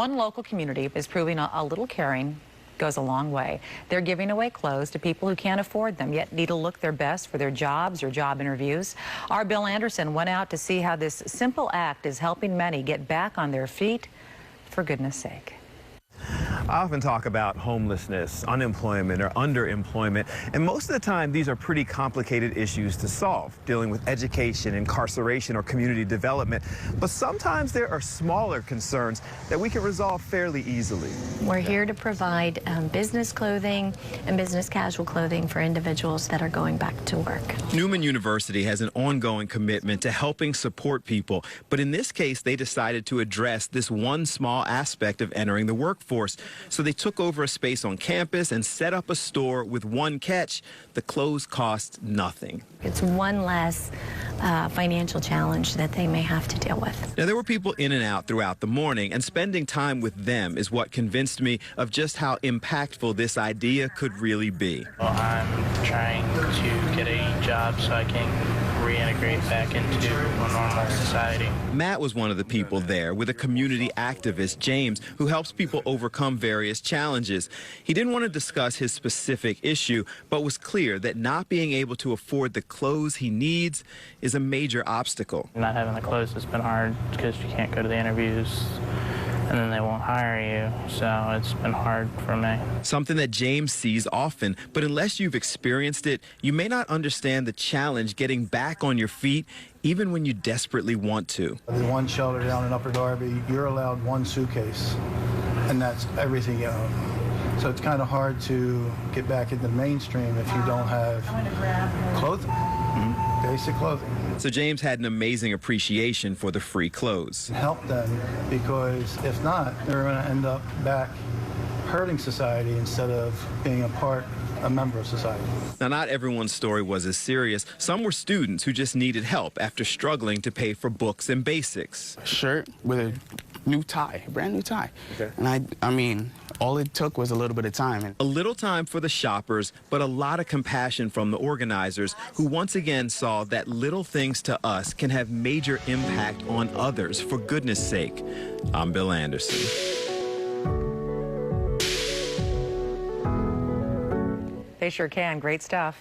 One local community is proving a little caring goes a long way. They're giving away clothes to people who can't afford them, yet need to look their best for their jobs or job interviews. Our Bill Anderson went out to see how this simple act is helping many get back on their feet, for goodness sake. I often talk about homelessness, unemployment, or underemployment, and most of the time these are pretty complicated issues to solve, dealing with education, incarceration, or community development. But sometimes there are smaller concerns that we can resolve fairly easily. We're here to provide business clothing and business casual clothing for individuals that are going back to work. Neumann University has an ongoing commitment to helping support people, but in this case they decided to address this one small aspect of entering the workforce. So they took over a space on campus and set up a store with one catch: the clothes cost nothing. It's one less financial challenge that they may have to deal with. Now, there were people in and out throughout the morning, and spending time with them is what convinced me of just how impactful this idea could really be. Well, I'm trying to get a job so I can reintegrate back into a normal society. Matt was one of the people there with a community activist, James, who helps people overcome various challenges. He didn't want to discuss his specific issue, but was clear that not being able to afford the clothes he needs is a major obstacle. Not having the clothes has been hard because you can't go to the interviews and then they won't hire you, so it's been hard for me. Something that James sees often, but unless you've experienced it, you may not understand the challenge getting back on your feet, even when you desperately want to. The one shelter down in Upper Darby, you're allowed one suitcase, and that's everything you own. So it's kind of hard to get back into the mainstream if you don't have clothing, basic clothing. So James had an amazing appreciation for the free clothes. Help them, because if not, they're going to end up back hurting society instead of being a member of society. Now, not everyone's story was as serious. Some were students who just needed help after struggling to pay for books and basics. A shirt with a new tie, a brand new tie. Okay. And I mean, all it took was a little bit of time. A little time for the shoppers, but a lot of compassion from the organizers, who once again saw that little things to us can have major impact on others, for goodness sake. I'm Bill Anderson. They sure can. Great stuff.